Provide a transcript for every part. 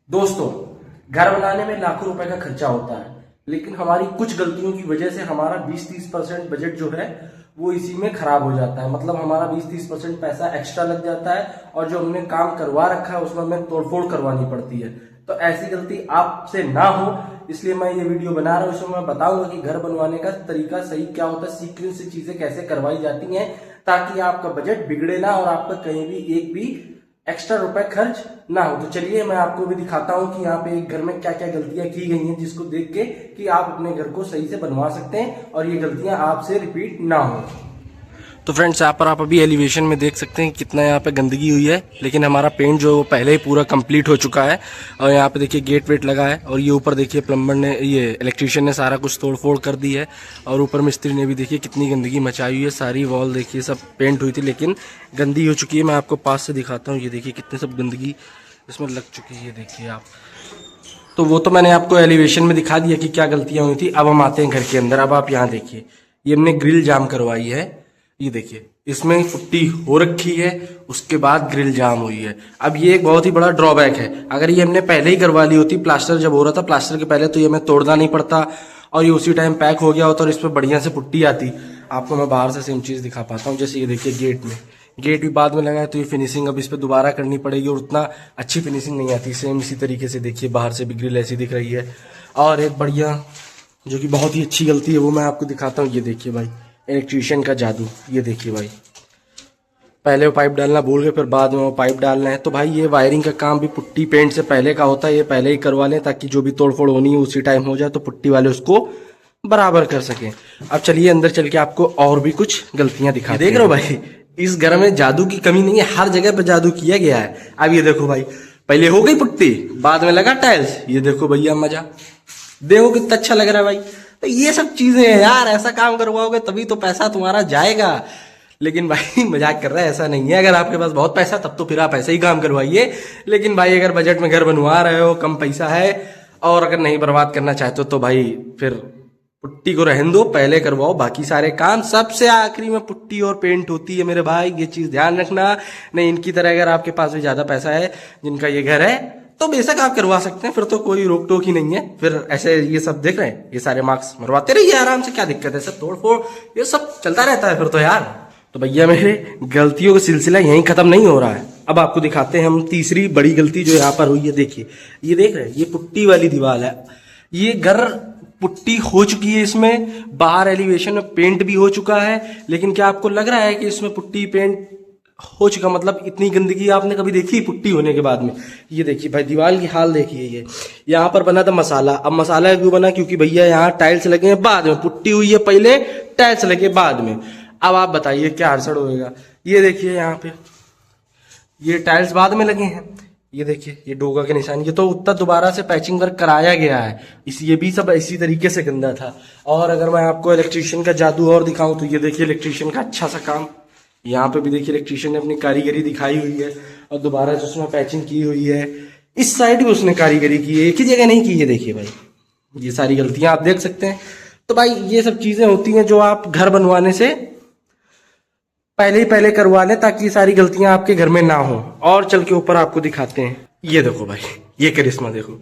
दोस्तों, घर बनाने में लाखों रुपए का खर्चा होता है, लेकिन हमारी कुछ गलतियों की वजह से हमारा 20-30% बजट जो है वो इसी में खराब हो जाता है। मतलब हमारा 20-30% पैसा एक्स्ट्रा लग जाता है और जो हमने काम करवा रखा है उसमें हमें तोड़फोड़ करवानी पड़ती है। तो ऐसी गलती आपसे ना हो इसलिए मैं ये वीडियो बना रहा हूँ। इसमें मैं बताऊंगा कि घर बनवाने का तरीका सही क्या होता है, सीक्वेंस से चीजें कैसे करवाई जाती हैं ताकि आपका बजट बिगड़े ना और आपका कहीं भी एक भी एक्स्ट्रा रुपए खर्च ना हो। तो चलिए मैं आपको भी दिखाता हूँ कि यहाँ पे एक घर में क्या क्या गलतियां की गई हैं, जिसको देख के कि आप अपने घर को सही से बनवा सकते हैं और ये गलतियां आपसे रिपीट ना हो। तो फ्रेंड्स, यहाँ पर आप अभी एलिवेशन में देख सकते हैं कितना यहाँ पे गंदगी हुई है, लेकिन हमारा पेंट जो पहले ही पूरा कंप्लीट हो चुका है। और यहाँ पे देखिए गेट वेट लगा है और ये ऊपर देखिए प्लम्बर ने, ये इलेक्ट्रीशियन ने सारा कुछ तोड़फोड़ कर दी है। और ऊपर मिस्त्री ने भी देखिए कितनी गंदगी मचाई हुई है। सारी वॉल देखिए सब पेंट हुई थी लेकिन गंदी हो चुकी है। मैं आपको पास से दिखाता हूँ, ये देखिए कितनी सब गंदगी इसमें लग चुकी है, ये देखिए आप। तो वो तो मैंने आपको एलिवेशन में दिखा दिया कि क्या गलतियां हुई थी। अब हम आते हैं घर के अंदर। अब आप यहाँ देखिए, ये हमने ग्रिल जाम करवाई है, ये देखिए इसमें पुट्टी हो रखी है, उसके बाद ग्रिल जाम हुई है। अब ये एक बहुत ही बड़ा ड्रॉबैक है। अगर ये हमने पहले ही करवा ली होती, प्लास्टर जब हो रहा था, प्लास्टर के पहले, तो ये हमें तोड़ना नहीं पड़ता और ये उसी टाइम पैक हो गया होता और इस पर बढ़िया से पुट्टी आती। आपको मैं बाहर से सेम चीज़ दिखा पाता हूँ। जैसे ये देखिए गेट भी बाद में लगा है, तो ये फिनिशिंग अब इस पर दोबारा करनी पड़ेगी और उतना अच्छी फिनिशिंग नहीं आती। सेम इसी तरीके से देखिए बाहर से भी ग्रिल ऐसी दिख रही है। और एक बढ़िया जो कि बहुत ही अच्छी गलती है वो मैं आपको दिखाता हूँ। ये देखिए भाई, इलेक्ट्रीशियन का जादू। ये देखिए भाई, पहले वो पाइप डालना भूल गए, फिर बाद में वो पाइप डालना है। तो भाई ये वायरिंग का काम भी पुट्टी पेंट से पहले का होता है, ये पहले ही करवा लें ताकि जो भी तोड़फोड़ होनी है उसी टाइम हो जाए, तो पुट्टी वाले उसको बराबर कर सकें। अब चलिए अंदर चल के आपको और भी कुछ गलतियां दिखा। देख रहे हो भाई, इस घर में जादू की कमी नहीं है, हर जगह पे जादू किया गया है। अब ये देखो भाई, पहले हो गई पुट्टी, बाद में लगा टाइल्स। ये देखो भैया मजा, देखो कितना अच्छा लग रहा है भाई। तो ये सब चीजें हैं यार, ऐसा काम करवाओगे तभी तो पैसा तुम्हारा जाएगा। लेकिन भाई मजाक कर रहा है, ऐसा नहीं है। अगर आपके पास बहुत पैसा तब तो फिर आप ऐसे ही काम करवाइए। लेकिन भाई अगर बजट में घर बनवा रहे हो, कम पैसा है और अगर नहीं बर्बाद करना चाहते हो, तो भाई फिर पुट्टी को रहने दो, पहले करवाओ बाकी सारे काम। सबसे आखिरी में पुट्टी और पेंट होती है मेरे भाई, ये चीज ध्यान रखना। नहीं इनकी तरह अगर आपके पास भी ज्यादा पैसा है, जिनका ये घर है, तो बेशक आप करवा सकते हैं, फिर तो कोई रोक टोक ही नहीं है। फिर ऐसे ये सब देख रहे हैं, ये सारे मार्क्स मरवाते रहिए आराम से, क्या दिक्कत है। सब तोड़ फोड़ ये सब चलता रहता है फिर तो यार। तो भैया मेरे गलतियों का सिलसिला यहीं खत्म नहीं हो रहा है। अब आपको दिखाते हैं हम तीसरी बड़ी गलती जो यहाँ पर हुई है। देखिए ये देख रहे हैं, ये पुट्टी वाली दीवार है। ये घर पुट्टी हो चुकी है, इसमें बाहर एलिवेशन में पेंट भी हो चुका है, लेकिन क्या आपको लग रहा है कि इसमें पुट्टी पेंट हो चुका? मतलब इतनी गंदगी आपने कभी देखी पुट्टी होने के बाद में? ये देखिए भाई, दीवार की हाल देखिए। ये यहाँ पर बना था मसाला। अब मसाला क्यों बना? क्योंकि भैया यहाँ टाइल्स लगे हैं बाद में, पुट्टी हुई है पहले, टाइल्स लगे बाद में। अब आप बताइए क्या अड़चन होएगा। ये देखिए यहाँ पे ये टाइल्स बाद में लगे हैं, ये देखिए ये डोगा के निशान, ये तो उत्तर दोबारा से पैचिंग वर्क कराया गया है। ये भी सब इसी तरीके से गंदा था। और अगर मैं आपको इलेक्ट्रीशियन का जादू और दिखाऊं, तो ये देखिए इलेक्ट्रीशियन का अच्छा सा काम। यहाँ पे भी देखिए इलेक्ट्रीशियन ने अपनी कारीगरी दिखाई हुई है और दोबारा से उसमें पैचिंग की हुई है। इस साइड भी उसने कारीगरी की है, एक ही जगह नहीं की है। देखिए भाई, ये सारी गलतियां आप देख सकते हैं। तो भाई ये सब चीजें होती हैं जो आप घर बनवाने से पहले करवा लें ताकि ये सारी गलतियां आपके घर में ना हो। और चल के ऊपर आपको दिखाते हैं। ये देखो भाई, ये करिश्मा देखो,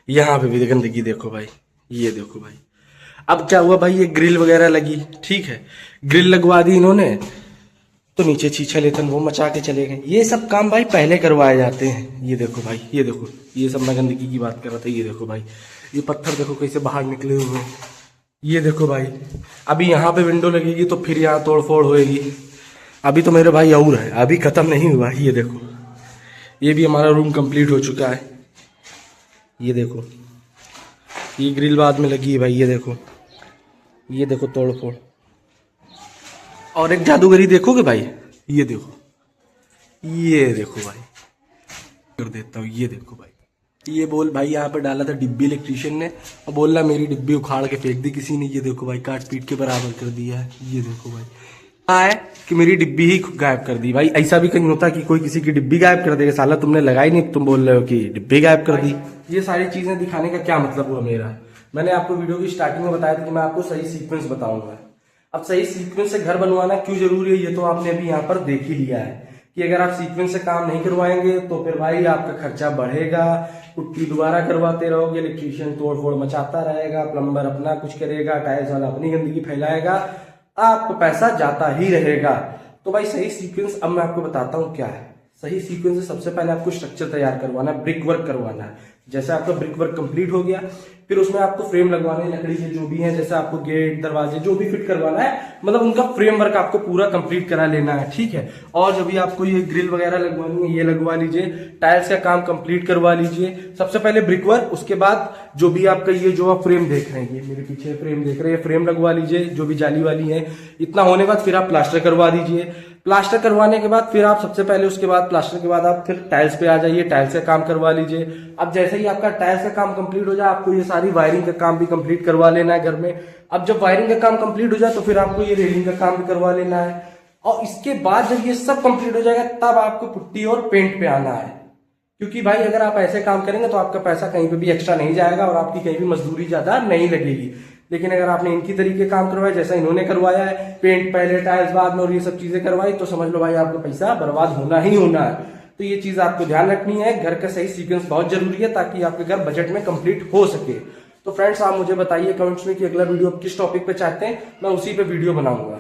यहाँ पे भी गंदगी देखो भाई, ये देखो भाई। अब क्या हुआ भाई, ये ग्रिल वगैरह लगी, ठीक है, ग्रिल लगवा दी इन्होंने, तो नीचे छीछा लेथन वो मचा के चले गए। ये सब काम भाई पहले करवाए जाते हैं। ये देखो भाई, ये देखो, ये सब मैं गंदगी की बात कर रहा था। ये देखो भाई, ये पत्थर देखो कैसे बाहर निकले हुए हैं। ये देखो भाई, अभी यहाँ पे विंडो लगेगी तो फिर यहाँ तोड़ फोड़ होएगी। अभी तो मेरे भाई और है, अभी खत्म नहीं हुआ। ये देखो, ये भी हमारा रूम कंप्लीट हो चुका है। ये देखो, ये ग्रिल बाद में लगी है भाई। ये देखो तोड़ फोड़। और एक जादूगरी देखोगे भाई, ये देखो भाई, कर देता हूँ। ये देखो भाई, ये बोल भाई यहाँ पे डाला था डिब्बी इलेक्ट्रीशियन ने, और बोलना मेरी डिब्बी उखाड़ के फेंक दी किसी ने। ये देखो भाई, काट पीट के बराबर कर दिया है। ये देखो भाई, है कि मेरी डिब्बी ही गायब कर दी। भाई ऐसा भी कहीं होता कि कोई किसी की डिब्बी गायब कर देगा? साला तुमने लगाई नहीं, तुम बोल रहे हो कि डिब्बी गायब कर दी। ये सारी चीजें दिखाने का क्या मतलब हुआ मेरा? मैंने आपको वीडियो की स्टार्टिंग में बताया था कि मैं आपको सही सीक्वेंस बताऊंगा। अब सही सीक्वेंस से घर बनवाना क्यों जरूरी है, ये तो आपने अभी यहाँ पर देख ही लिया है कि अगर आप सीक्वेंस से काम नहीं करवाएंगे तो फिर भाई आपका खर्चा बढ़ेगा, पुट्टी दोबारा करवाते रहोगे, इलेक्ट्रीशियन तोड़ फोड़ मचाता रहेगा, प्लम्बर अपना कुछ करेगा, टाइल्स वाला अपनी गंदगी फैलाएगा, आपको पैसा जाता ही रहेगा। तो भाई सही सीक्वेंस अब मैं आपको बताता हूँ क्या है। सही सीक्वेंस से सबसे पहले आपको स्ट्रक्चर तैयार करवाना है, ब्रिक वर्क करवाना है। जैसे आपका ब्रिक वर्क कंप्लीट हो गया, फिर उसमें आपको फ्रेम लगवाने हैं लकड़ी के जो भी हैं, जैसे आपको गेट दरवाजे जो भी फिट करवाना है, मतलब उनका फ्रेम वर्क आपको पूरा कंप्लीट करा लेना है, ठीक है। और जब भी आपको ये ग्रिल वगैरह लगवानी है ये लगवा लीजिए, टाइल्स का काम कंप्लीट करवा लीजिए। सबसे पहले ब्रिक वर्क, उसके बाद जो भी आपका ये जो आप फ्रेम देख रहे हैं, ये मेरे पीछे फ्रेम देख रहे हैं, फ्रेम लगवा लीजिए जो भी जाली वाली है। इतना होने के बाद फिर आप प्लास्टर करवा दीजिए। प्लास्टर करवाने के बाद फिर आप सबसे पहले उसके बाद प्लास्टर के बाद आप फिर टाइल्स पे आ जाइए, टाइल्स का काम करवा लीजिए। अब जैसे ही आपका टाइल्स का काम कंप्लीट हो जाए, आपको ये सारी वायरिंग का काम भी कंप्लीट करवा लेना है घर में। अब जब वायरिंग का काम कंप्लीट हो जाए तो फिर आपको ये रेलिंग का काम भी करवा लेना है। और इसके बाद जब ये सब कंप्लीट हो जाएगा तब आपको पुट्टी और पेंट पे आना है। क्योंकि भाई अगर आप ऐसे काम करेंगे तो आपका पैसा कहीं पे भी एक्स्ट्रा नहीं जाएगा और आपकी कहीं भी मजदूरी ज्यादा नहीं लगेगी। लेकिन अगर आपने इनकी तरीके काम करवाए जैसा इन्होंने करवाया है, पेंट पहले टाइल्स बाद में और ये सब चीजें करवाई, तो समझ लो भाई आपका पैसा बर्बाद होना ही होना है। तो ये चीज आपको ध्यान रखनी है। घर का सही सीक्वेंस बहुत जरूरी है ताकि आपके घर बजट में कंप्लीट हो सके। तो फ्रेंड्स आप मुझे बताइए कमेंट्स में कि अगला वीडियो आप किस टॉपिक पे चाहते हैं, मैं उसी पे वीडियो बनाऊंगा।